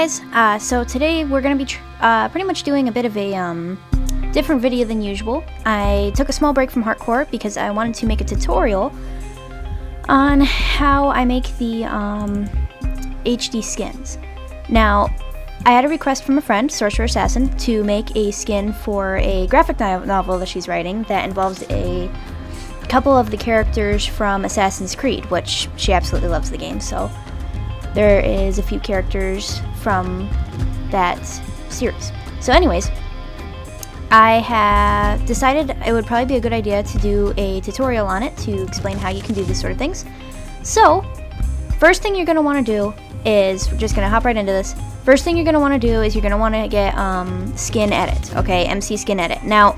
guys, so today we're going to be pretty much doing a bit of a different video than usual. I took a small break from hardcore because I wanted to make a tutorial on how I make the HD skins. Now, I had a request from a friend, Sorcerer Assassin, to make a skin for a graphic novel that she's writing that involves a couple of the characters from Assassin's Creed, which she absolutely loves the game, so there is a few characters from that series. So anyways, I have decided it would probably be a good idea to do a tutorial on it to explain how you can do these sort of things. So, first thing you're going to want to do is, we're just going to hop right into this. First thing you're going to want to do is you're going to want to get Skin Edit, okay, MC Skin Edit. Now,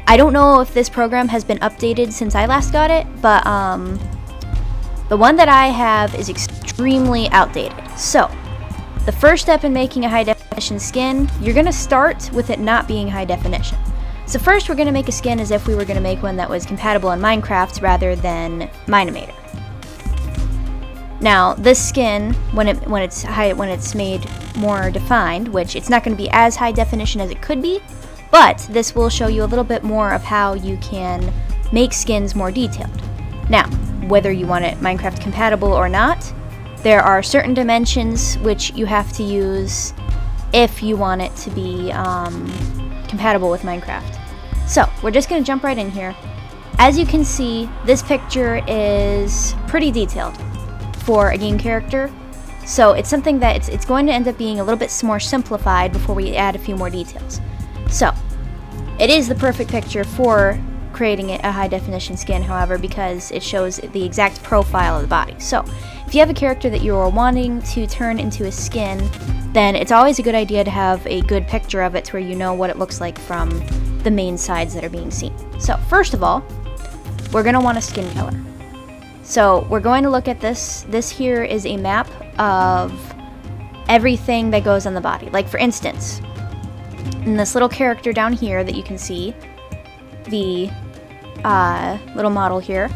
I don't know if this program has been updated since I last got it, but the one that I have is extremely outdated. So, the first step in making a high definition skin, you're going to start with it not being high definition. So first we're going to make a skin as if we were going to make one that was compatible in Minecraft rather than Minimator. Now, this skin, when it's made more defined, which it's not going to be as high definition as it could be, but this will show you a little bit more of how you can make skins more detailed. Now, whether you want it Minecraft compatible or not, there are certain dimensions which you have to use if you want it to be compatible with Minecraft. So, we're just going to jump right in here. As you can see, this picture is pretty detailed for a game character, so it's something that it's going to end up being a little bit more simplified before we add a few more details. So, it is the perfect picture for creating a high definition skin, however, because it shows the exact profile of the body. So, if you have a character that you're wanting to turn into a skin, then it's always a good idea to have a good picture of it to where you know what it looks like from the main sides that are being seen. So, first of all, we're going to want a skin color. So, we're going to look at this. This here is a map of everything that goes on the body. Like, for instance, in this little character down here that you can see, the little model here,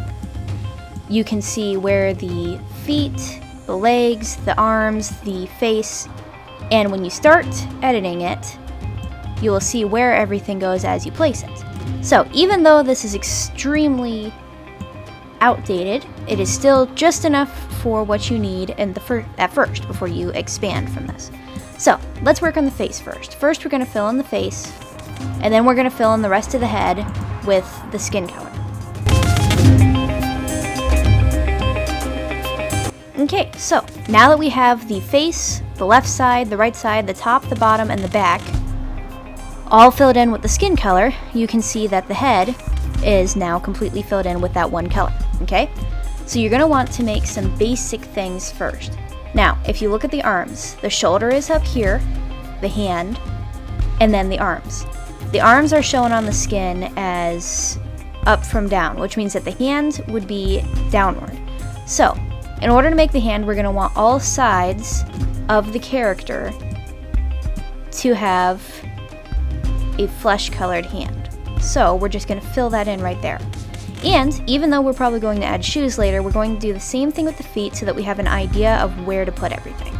you can see where the feet, the legs, the arms, the face, and when you start editing it, you will see where everything goes as you place it. So even though this is extremely outdated, it is still just enough for what you need in at first before you expand from this. So let's work on the face first. First we're going to fill in the face, and then we're going to fill in the rest of the head with the skin color. Okay, so now that we have the face, the left side, the right side, the top, the bottom, and the back all filled in with the skin color, you can see that the head is now completely filled in with that one color, okay? So you're going to want to make some basic things first. Now, if you look at the arms, the shoulder is up here, the hand, and then the arms. The arms are shown on the skin as up from down, which means that the hand would be downward. So, in order to make the hand, we're going to want all sides of the character to have a flesh-colored hand. So, we're just going to fill that in right there. And, even though we're probably going to add shoes later, we're going to do the same thing with the feet so that we have an idea of where to put everything.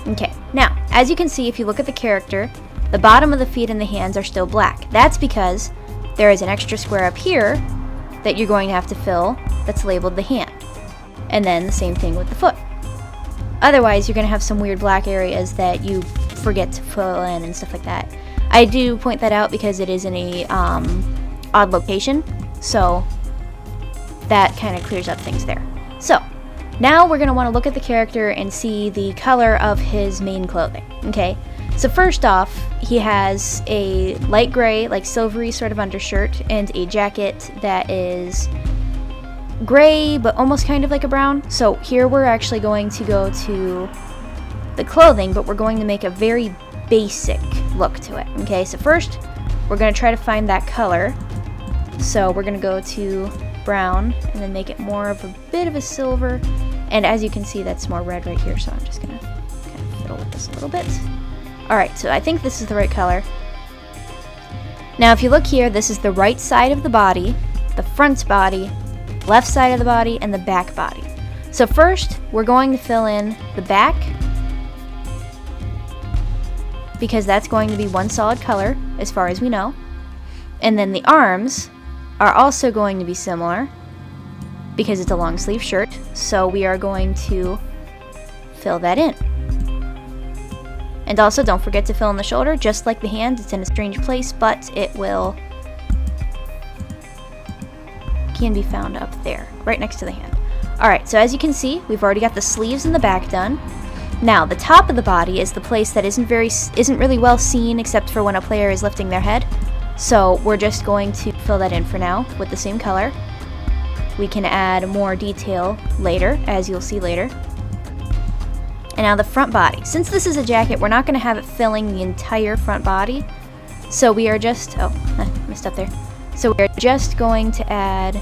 Okay, now, as you can see, if you look at the character, the bottom of the feet and the hands are still black. That's because there is an extra square up here that you're going to have to fill that's labeled the hand. And then the same thing with the foot. Otherwise, you're going to have some weird black areas that you forget to fill in and stuff like that. I do point that out because it is in a odd location, so that kind of clears up things there. So, now we're going to want to look at the character and see the color of his main clothing, okay? So first off, he has a light gray, like silvery sort of undershirt, and a jacket that is gray, but almost kind of like a brown. So here we're actually going to go to the clothing, but we're going to make a very basic look to it, okay? So first, we're going to try to find that color. So we're going to go to brown, and then make it more of a bit of a silver. And as you can see, that's more red right here, so I'm just going to kind of fiddle with this a little bit. Alright, so I think this is the right color. Now if you look here, this is the right side of the body, the front body, left side of the body, and the back body. So first, we're going to fill in the back, because that's going to be one solid color as far as we know. And then the arms are also going to be similar because it's a long sleeve shirt. So we are going to fill that in. And also don't forget to fill in the shoulder, just like the hand. It's in a strange place, but it can be found up there, right next to the hand. Alright, so as you can see, we've already got the sleeves and the back done. Now, the top of the body is the place that isn't really well seen except for when a player is lifting their head. So we're just going to fill that in for now with the same color. We can add more detail later, as you'll see later. And now the front body. Since this is a jacket, we're not going to have it filling the entire front body. So we are just... oh, messed up there. So we're just going to add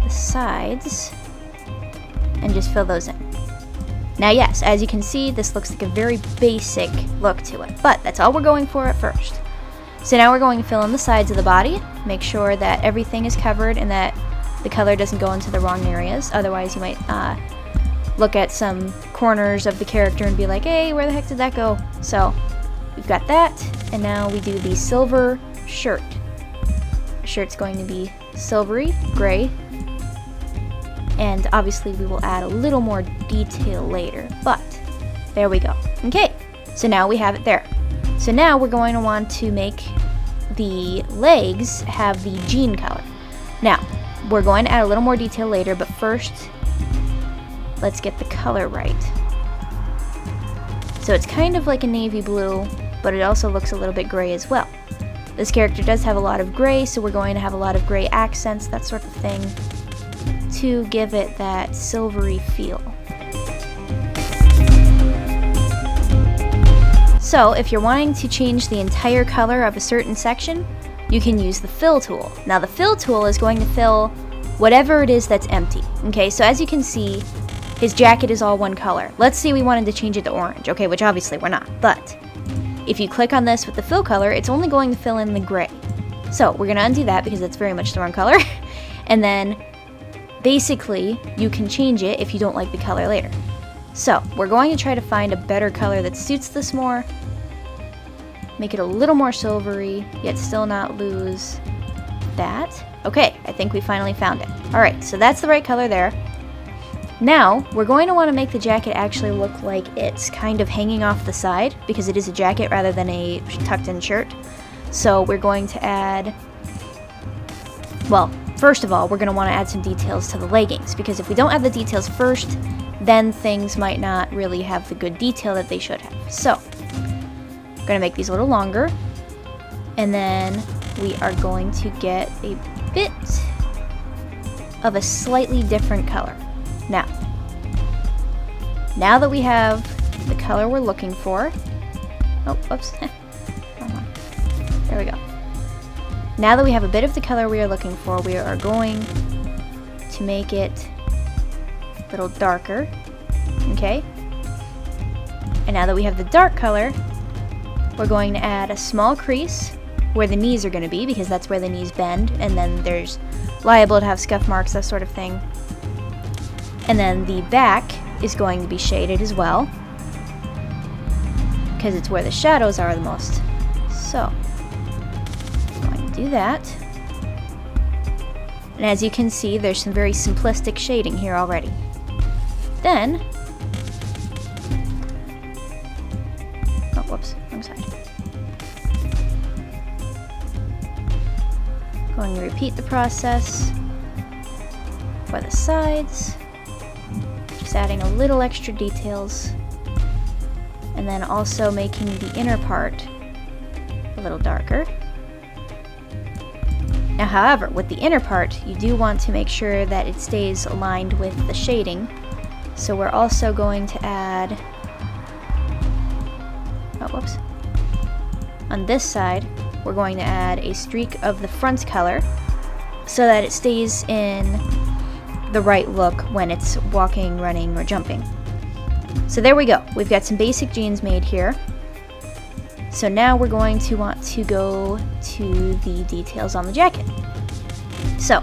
the sides and just fill those in. Now yes, as you can see, this looks like a very basic look to it, but that's all we're going for at first. So now we're going to fill in the sides of the body, make sure that everything is covered and that the color doesn't go into the wrong areas. Otherwise you might look at some corners of the character and be like, hey, where the heck did that go? So we've got that, and now we do the silver shirt. The shirt's going to be silvery gray, and obviously we will add a little more detail later, but there we go. Okay, so now we have it there. So now we're going to want to make the legs have the jean color. Now, we're going to add a little more detail later, but first, let's get the color right. So it's kind of like a navy blue, but it also looks a little bit gray as well. This character does have a lot of gray, so we're going to have a lot of gray accents, that sort of thing, to give it that silvery feel. So if you're wanting to change the entire color of a certain section, you can use the fill tool. Now the fill tool is going to fill whatever it is that's empty. Okay, so as you can see, his jacket is all one color. Let's say we wanted to change it to orange, okay, which obviously we're not, but if you click on this with the fill color, it's only going to fill in the gray. So we're gonna undo that because that's very much the wrong color. And then basically you can change it if you don't like the color later. So we're going to try to find a better color that suits this more, make it a little more silvery, yet still not lose that. Okay, I think we finally found it. Alright, so that's the right color there. Now, we're going to want to make the jacket actually look like it's kind of hanging off the side, because it is a jacket rather than a tucked-in shirt. So we're going to add, well, first of all, we're going to want to add some details to the leggings, because if we don't add the details first, then things might not really have the good detail that they should have. So, we're going to make these a little longer, and then we are going to get a bit of a slightly different color. Now that we have the color we're looking for, oh, whoops, there we go. Now that we have a bit of the color we are looking for, we are going to make it a little darker, okay? And now that we have the dark color, we're going to add a small crease where the knees are going to be, because that's where the knees bend, and then there's liable to have scuff marks, that sort of thing. And then the back is going to be shaded as well, because it's where the shadows are the most. So, I'm going to do that. And as you can see, there's some very simplistic shading here already. Then, oh, whoops, wrong side. Going to repeat the process for the sides. Adding a little extra details, and then also making the inner part a little darker. Now, however, with the inner part, you do want to make sure that it stays aligned with the shading, so we're also going to add, oh, whoops, on this side, we're going to add a streak of the front color so that it stays in the right look when it's walking, running, or jumping. So there we go. We've got some basic jeans made here. So now we're going to want to go to the details on the jacket. So,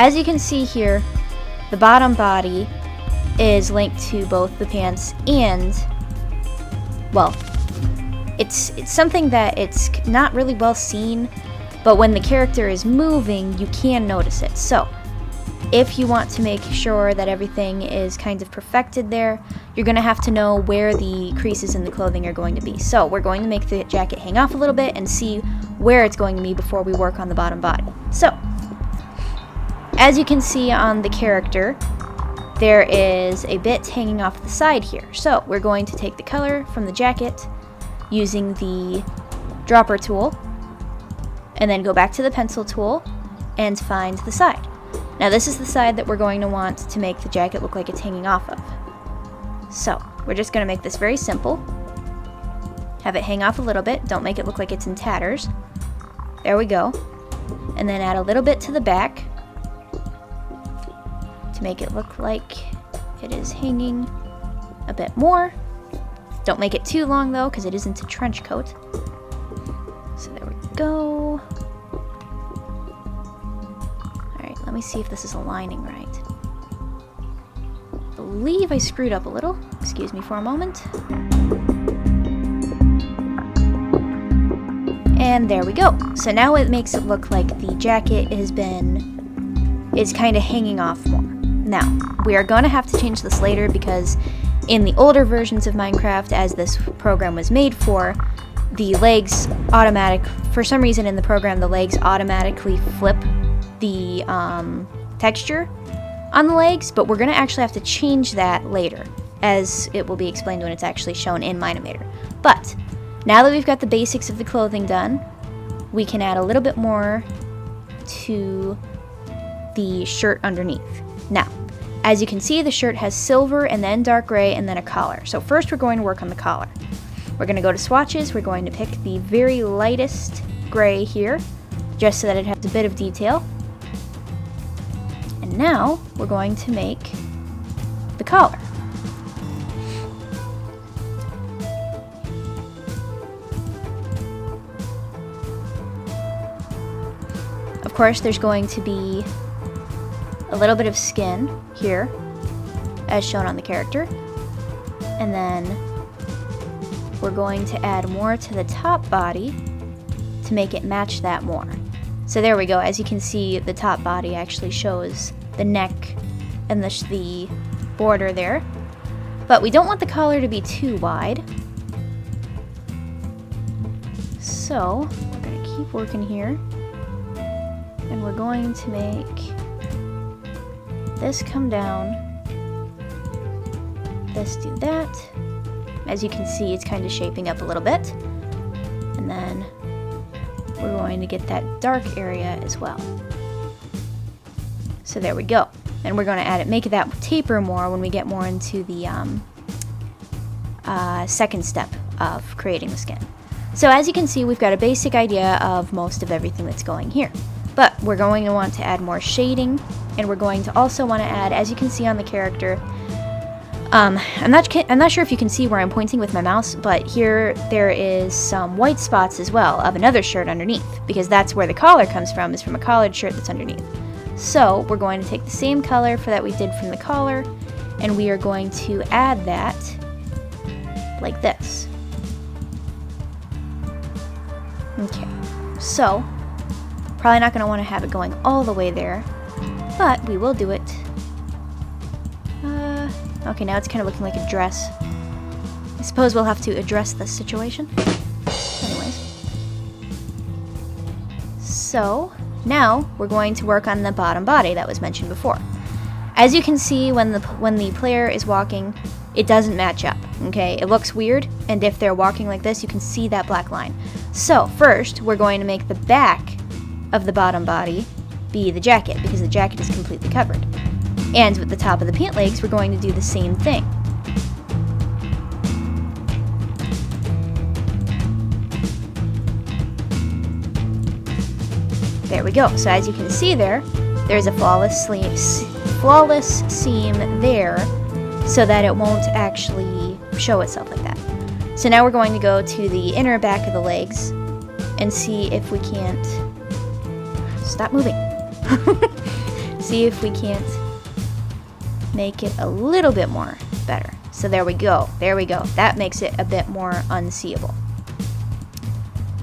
as you can see here, the bottom body is linked to both the pants and, well, it's something that it's not really well seen, but when the character is moving, you can notice it. So, if you want to make sure that everything is kind of perfected there, you're going to have to know where the creases in the clothing are going to be. So, we're going to make the jacket hang off a little bit and see where it's going to be before we work on the bottom body. So, as you can see on the character, there is a bit hanging off the side here. So we're going to take the color from the jacket using the dropper tool, and then go back to the pencil tool and find the side. Now this is the side that we're going to want to make the jacket look like it's hanging off of. So we're just going to make this very simple. Have it hang off a little bit. Don't make it look like it's in tatters. There we go. And then add a little bit to the back to make it look like it is hanging a bit more. Don't make it too long though, because it isn't a trench coat. So there we go. Alright, let me see if this is aligning right. I believe I screwed up a little. Excuse me for a moment. And there we go. So now it makes it look like the jacket is kind of hanging off more. Now, we are going to have to change this later because in the older versions of Minecraft, as this program was made for, the legs for some reason in the program, the legs automatically flip the texture on the legs, but we're going to actually have to change that later, as it will be explained when it's actually shown in Minimator. But now that we've got the basics of the clothing done, we can add a little bit more to the shirt underneath. Now, as you can see, the shirt has silver and then dark gray and then a collar. So first we're going to work on the collar. We're going to go to swatches. We're going to pick the very lightest gray here, just so that it has a bit of detail. And now we're going to make the collar. Of course, there's going to be a little bit of skin here, as shown on the character. And then we're going to add more to the top body to make it match that more. So there we go. As you can see, the top body actually shows the neck and the border there. But we don't want the collar to be too wide. So we're going to keep working here. And we're going to make this come down, this do that. As you can see, it's kind of shaping up a little bit. And then we're going to get that dark area as well. So there we go. And we're going to make that taper more when we get more into the second step of creating the skin. So as you can see, we've got a basic idea of most of everything that's going here. But we're going to want to add more shading, and we're going to also want to add, as you can see on the character, I'm not sure if you can see where I'm pointing with my mouse, but here there is some white spots as well of another shirt underneath, because that's where the collar comes from, is from a collared shirt that's underneath. So we're going to take the same color that we did from the collar, and we are going to add that like this. Okay, so probably not going to want to have it going all the way there, but we will do it. Okay, now it's kind of looking like a dress. I suppose we'll have to address this situation. Anyways. So, now we're going to work on the bottom body that was mentioned before. As you can see, when the player is walking, it doesn't match up, okay? It looks weird, and if they're walking like this, you can see that black line. So, first, we're going to make the back of the bottom body be the jacket, because the jacket is completely covered. And with the top of the pant legs, we're going to do the same thing. There we go. So as you can see there's a flawless seam there, so that it won't actually show itself like that. So now we're going to go to the inner back of the legs and see if we can't... Stop moving. see if we can't make it a little bit more better. So there we go. There we go. That makes it a bit more unseeable.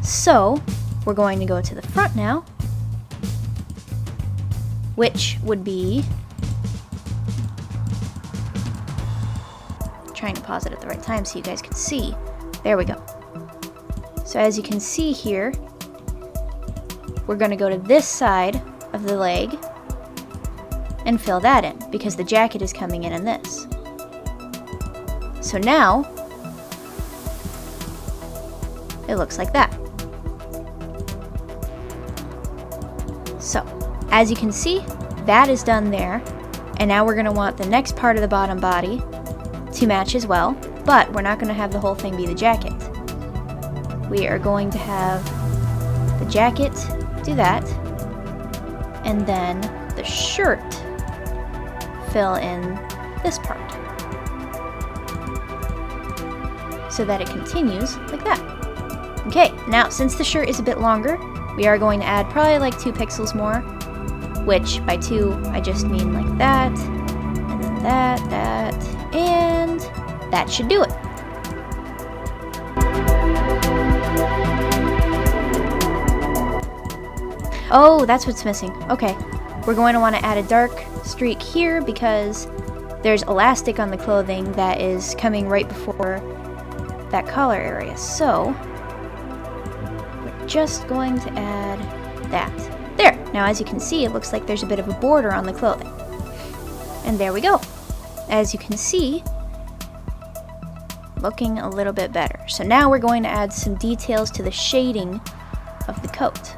So we're going to go to the front now, which would be, trying to pause it at the right time so you guys can see. There we go. So as you can see here, we're going to go to this side of the leg and fill that in because the jacket is coming in this. So now it looks like that. So as you can see, that is done there, and now we're going to want the next part of the bottom body to match as well, but we're not going to have the whole thing be the jacket. We are going to have the jacket do that, and then the shirt fill in this part so that it continues like that. Okay, now since the shirt is a bit longer, we are going to add probably like 2 pixels more, which by 2 I just mean like that, and then that, and that should do it. Oh, that's what's missing. Okay, we're going to want to add a dark streak here because there's elastic on the clothing that is coming right before that collar area. So we're just going to add that. There! Now as you can see, it looks like there's a bit of a border on the clothing. And there we go. As you can see, looking a little bit better. So now we're going to add some details to the shading of the coat.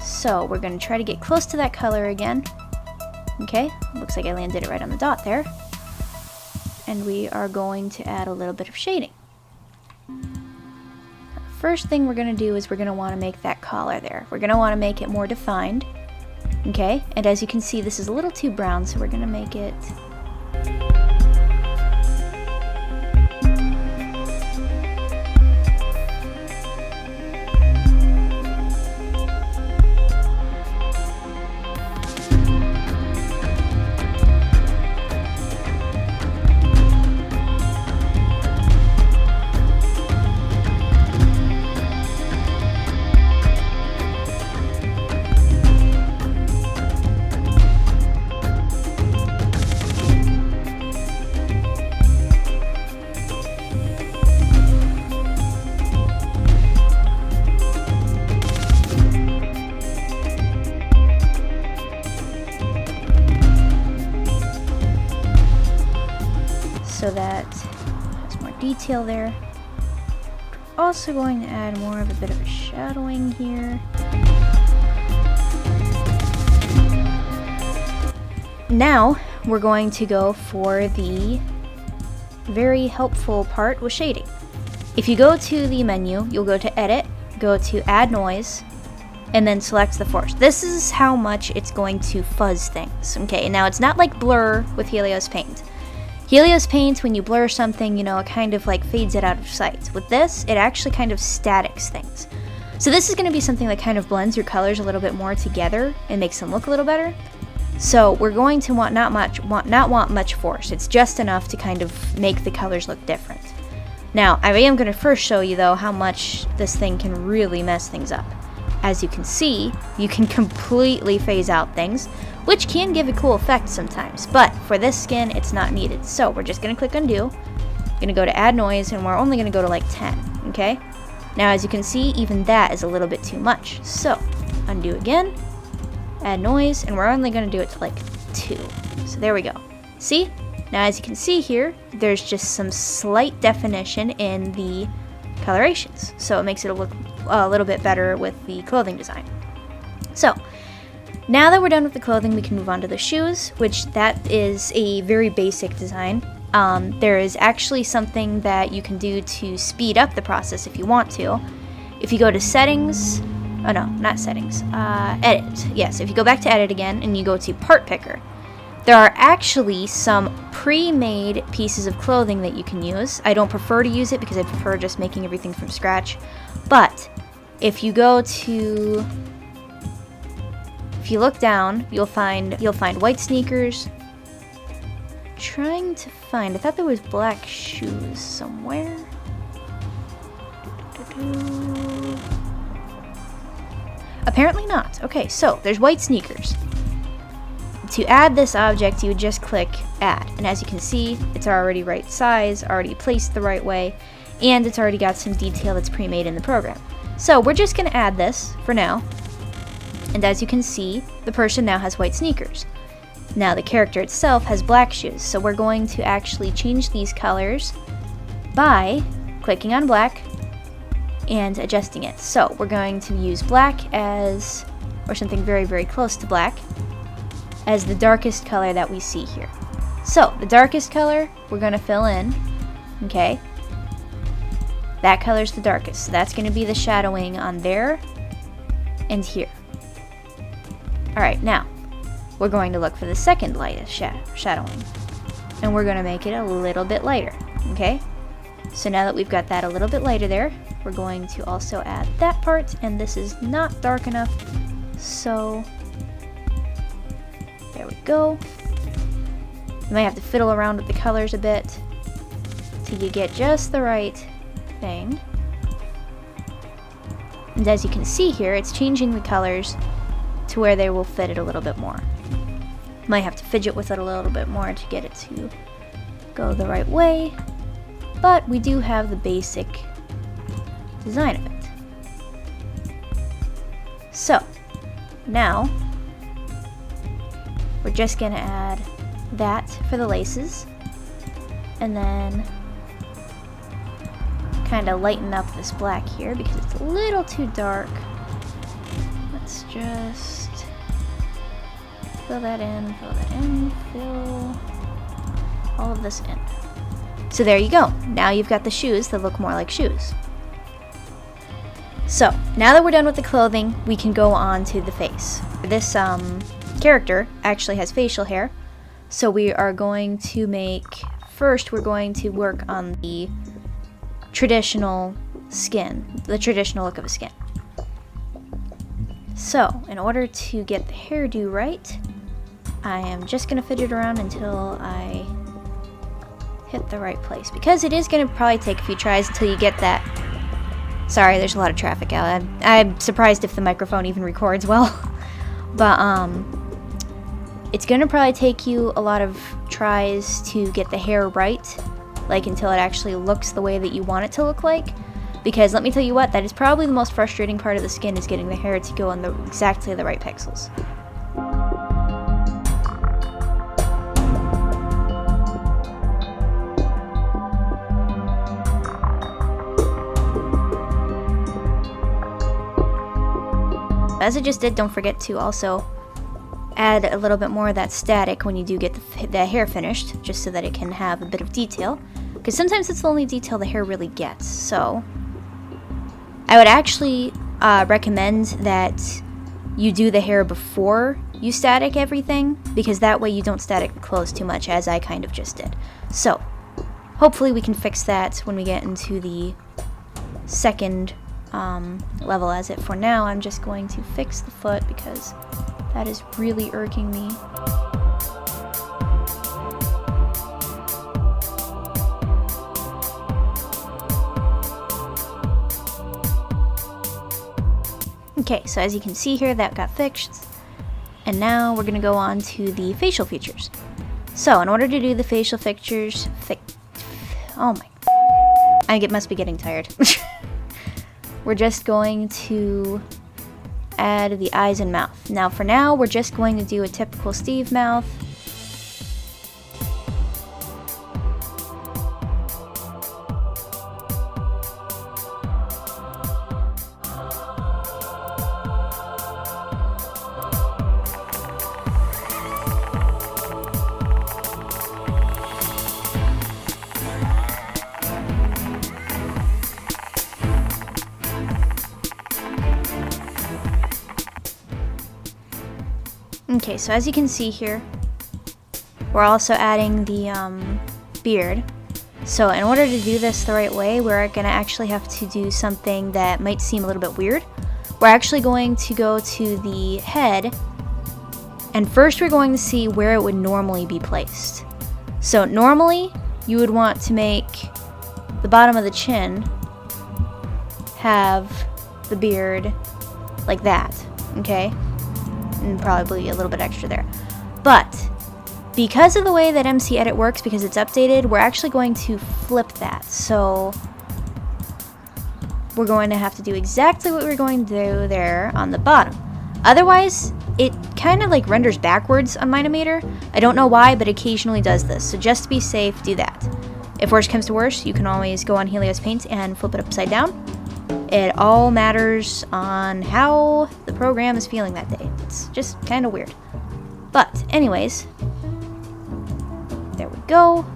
So we're going to try to get close to that color again. Okay, looks like I landed it right on the dot there. And we are going to add a little bit of shading. First thing we're going to do is we're going to want to make that collar there. We're going to want to make it more defined. Okay, and as you can see, this is a little too brown, so we're going to make it so that has more detail there. We're also going to add more of a bit of a shadowing here. Now we're going to go for the very helpful part with shading. If you go to the menu, you'll go to Edit, go to Add Noise, and then select the force. This is how much it's going to fuzz things. Okay, now it's not like Blur with Helios Paint. Helios Paint, when you blur something, you know, it kind of like fades it out of sight. With this, it actually kind of statics things. So this is going to be something that kind of blends your colors a little bit more together and makes them look a little better. So we're going to not want much force. It's just enough to kind of make the colors look different. Now, I am going to first show you though how much this thing can really mess things up. As you can see, you can completely phase out things, which can give a cool effect sometimes, but for this skin, it's not needed. So we're just going to click Undo, going to go to Add Noise, and we're only going to go to like 10, okay? Now as you can see, even that is a little bit too much. So, Undo again, Add Noise, and we're only going to do it to like 2. So there we go. See? Now as you can see here, there's just some slight definition in the colorations. So it makes it look a little bit better with the clothing design. So, now that we're done with the clothing, we can move on to the shoes, which that is a very basic design. There is actually something that you can do to speed up the process if you want to. If you go to Settings, oh no, not Settings, Edit. Yes, if you go back to Edit again and you go to Part Picker, there are actually some pre-made pieces of clothing that you can use. I don't prefer to use it because I prefer just making everything from scratch. But if you go to if you look down, you'll find white sneakers. Trying to find, I thought there was black shoes somewhere. Apparently not. Okay, so there's white sneakers. To add this object, you would just click add, and as you can see, it's already right size, already placed the right way, and it's already got some detail that's pre-made in the program. So we're just going to add this for now, and as you can see, the person now has white sneakers. Now the character itself has black shoes, so we're going to actually change these colors by clicking on black and adjusting it. So we're going to use black as, or something very, very close to black, as the darkest color that we see here. So the darkest color we're going to fill in, okay? That color's the darkest, so that's going to be the shadowing on there and here. Alright, now we're going to look for the second lightest shadowing, and we're going to make it a little bit lighter, okay? So now that we've got that a little bit lighter there, we're going to also add that part, and this is not dark enough, so there we go. You might have to fiddle around with the colors a bit till you get just the right thing. And as you can see here, it's changing the colors to where they will fit it a little bit more. Might have to fidget with it a little bit more to get it to go the right way, but we do have the basic design of it. So now we're just gonna add that for the laces, and then kind of lighten up this black here because it's a little too dark. Let's just fill that in, fill all of this in. So there you go. Now you've got the shoes that look more like shoes. So now that we're done with the clothing, we can go on to the face. This character actually has facial hair, so we are going to we're going to work on the traditional skin, the traditional look of a skin. So in order to get the hairdo right, I am just going to fidget around until I hit the right place, because it is going to probably take a few tries until you get that. Sorry, there's a lot of traffic out. I'm surprised if the microphone even records well. But it's going to probably take you a lot of tries to get the hair right, like until it actually looks the way that you want it to look like. Because let me tell you what, that is probably the most frustrating part of the skin, is getting the hair to go on exactly the right pixels. As I just did, don't forget to also add a little bit more of that static when you do get the hair finished, just so that it can have a bit of detail, because sometimes it's the only detail the hair really gets. So I would actually recommend that you do the hair before you static everything, because that way you don't static the clothes too much, as I kind of just did. So hopefully we can fix that when we get into the second level. As it for now, I'm just going to fix the foot because that is really irking me. Okay, so as you can see here, that got fixed, and now we're going to go on to the facial features. So in order to do the facial features, oh my, I must be getting tired. We're just going to add the eyes and mouth. Now for now, we're just going to do a typical Steve mouth. Okay, so as you can see here, we're also adding the beard. So in order to do this the right way, we're going to actually have to do something that might seem a little bit weird. We're actually going to go to the head And first we're going to see where it would normally be placed. So normally you would want to make the bottom of the chin have the beard like that, okay? And probably a little bit extra there. But because of the way that MC Edit works, because it's updated, we're actually going to flip that. So we're going to have to do exactly what we're going to do there on the bottom. Otherwise, it kind of like renders backwards on Minimator. I don't know why, but occasionally does this. So just to be safe, do that. If worst comes to worst, you can always go on Helios Paint and flip it upside down. It all matters on how the program is feeling that day. It's just kind of weird. But anyways, there we go.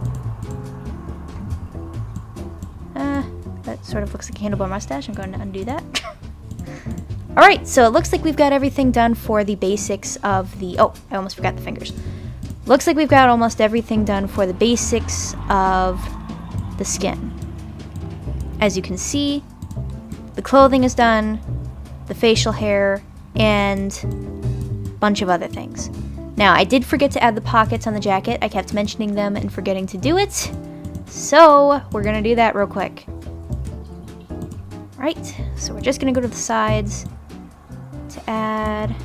That sort of looks like a handlebar mustache. I'm going to undo that. Alright, so it looks like we've got everything done for the basics of the... Oh, I almost forgot the fingers. Looks like we've got almost everything done for the basics of the skin. As you can see, the clothing is done, the facial hair, and a bunch of other things. Now, I did forget to add the pockets on the jacket. I kept mentioning them and forgetting to do it. So, we're going to do that real quick. Right, so we're just going to go to the sides to add...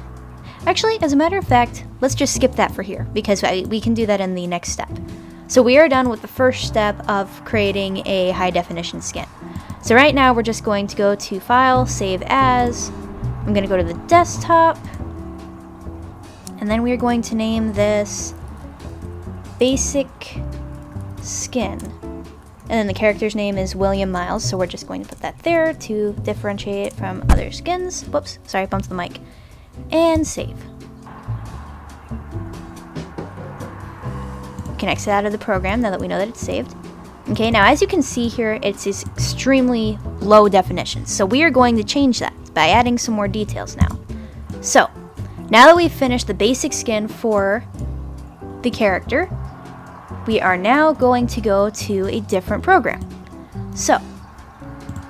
Actually, as a matter of fact, let's just skip that for here, because we can do that in the next step. So we are done with the first step of creating a high definition skin. So right now we're just going to go to File, Save As. I'm going to go to the desktop. And then we are going to name this Basic Skin. And then the character's name is William Miles, so we're just going to put that there to differentiate it from other skins. Whoops, sorry, bumped the mic. And save. We can exit out of the program now that we know that it's saved. Okay, now as you can see here, it's extremely low definition. So we are going to change that by adding some more details now. So, now that we've finished the basic skin for the character, we are now going to go to a different program. So,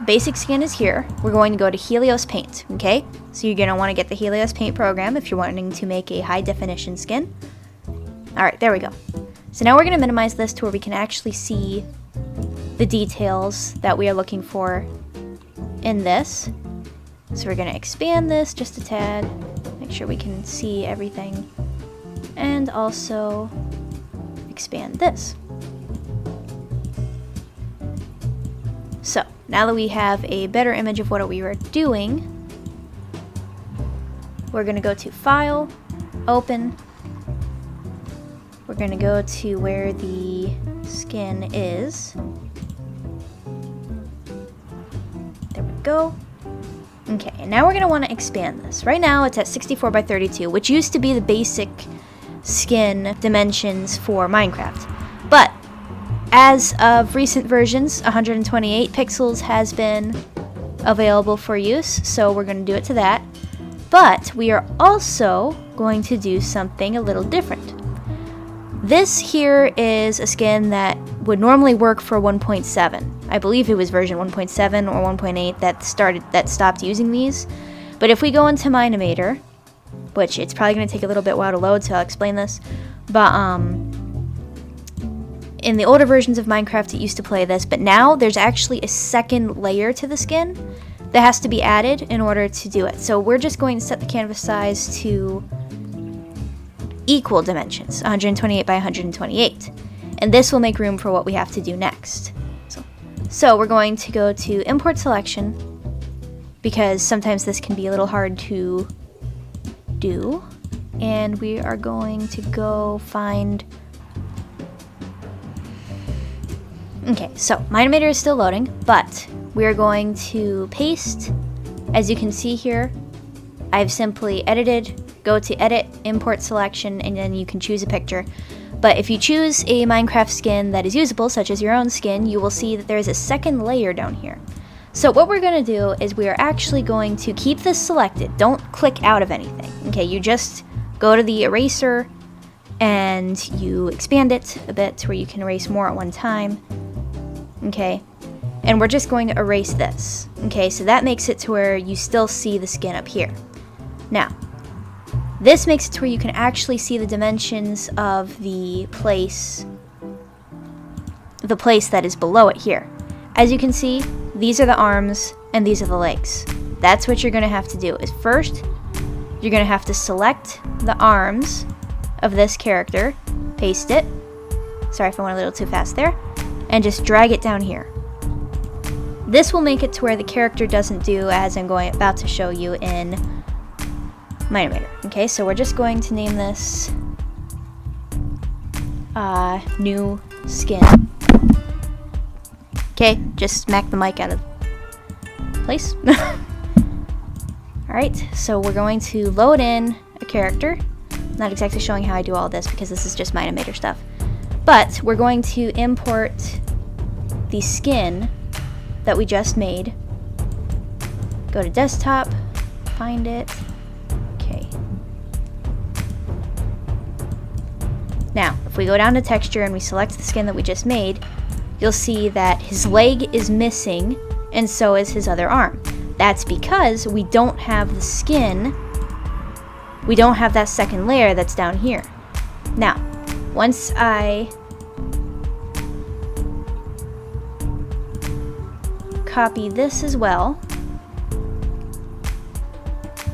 basic skin is here. We're going to go to Helios Paint, okay? So you're going to want to get the Helios Paint program if you're wanting to make a high definition skin. Alright, there we go. So now we're going to minimize this to where we can actually see the details that we are looking for in this. So we're going to expand this just a tad, make sure we can see everything, and also expand this. So now that we have a better image of what we were doing, we're going to go to File, Open. We're going to go to where the skin is. There we go. Okay, and now we're going to want to expand this. Right now it's at 64 by 32, which used to be the basic skin dimensions for Minecraft. But as of recent versions, 128 pixels has been available for use, so we're going to do it to that. But we are also going to do something a little different. This here is a skin that would normally work for 1.7. I believe it was version 1.7 or 1.8 that stopped using these. But if we go into Minimator, which it's probably going to take a little bit while to load, so I'll explain this. But in the older versions of Minecraft, it used to play this, but now there's actually a second layer to the skin that has to be added in order to do it. So we're just going to set the canvas size to equal dimensions, 128 by 128. And this will make room for what we have to do next. So we're going to go to Import Selection, because sometimes this can be a little hard to do. And we are going to go find... Okay, so Minimator is still loading, but we're going to paste. As you can see here, I've simply edited, go to Edit, Import Selection, and then you can choose a picture. But if you choose a Minecraft skin that is usable, such as your own skin, you will see that there is a second layer down here. So what we're going to do is we are actually going to keep this selected. Don't click out of anything. Okay, you just go to the eraser and you expand it a bit to where you can erase more at one time. Okay, and we're just going to erase this. Okay, so that makes it to where you still see the skin up here. Now, This makes it to where you can actually see the dimensions of the place that is below it here. As you can see, these are the arms and these are the legs. That's what you're going to have to do. Is first, you're going to have to select the arms of this character, paste it. Sorry if I went a little too fast there. And just drag it down here. This will make it to where the character doesn't do as I'm about to show you in my animator. Okay, so we're just going to name this new skin. Okay, just smack the mic out of place. Alright, so we're going to load in a character. I'm not exactly showing how I do all this because this is just my animator stuff. But we're going to import the skin that we just made. Go to desktop, find it. Okay. Now, if we go down to texture and we select the skin that we just made, you'll see that his leg is missing and so is his other arm. That's because we don't have the skin, we don't have that second layer that's down here. Now, once I copy this as well,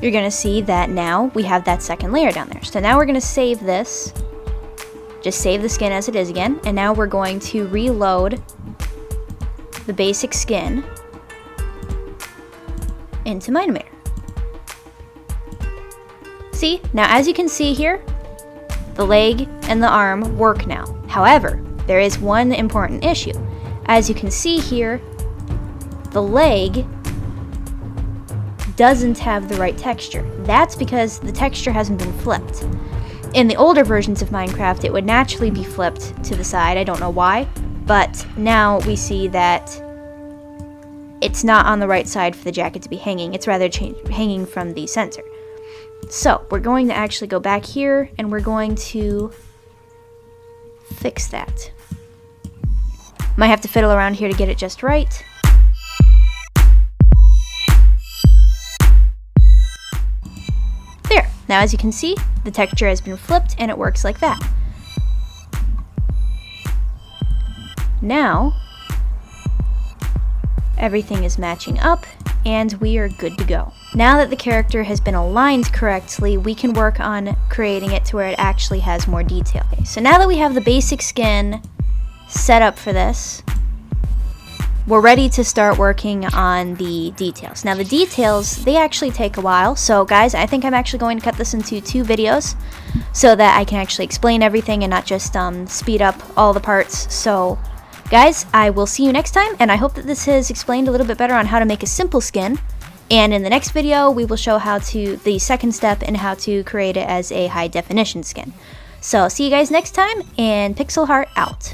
you're going to see that now we have that second layer down there. So now we're going to save this. Just save the skin as it is again. And now we're going to reload the basic skin into my animator. See, now as you can see here, the leg and the arm work now. However, there is one important issue. As you can see here, the leg doesn't have the right texture. That's because the texture hasn't been flipped. In the older versions of Minecraft, it would naturally be flipped to the side. I don't know why, but now we see that it's not on the right side for the jacket to be hanging. It's rather hanging from the center. So we're going to actually go back here and we're going to fix that. Might have to fiddle around here to get it just right. There. Now as you can see, the texture has been flipped and it works like that. Now, everything is matching up and we are good to go. Now that the character has been aligned correctly, we can work on creating it to where it actually has more detail. Okay, so now that we have the basic skin set up for this, we're ready to start working on the details. Now the details, they actually take a while. So guys, I think I'm actually going to cut this into 2 videos so that I can actually explain everything and not just speed up all the parts. So guys, I will see you next time, and I hope that this has explained a little bit better on how to make a simple skin. And in the next video, we will show how to, the second step in how to create it as a high definition skin. So see you guys next time, and Pixel Heart out.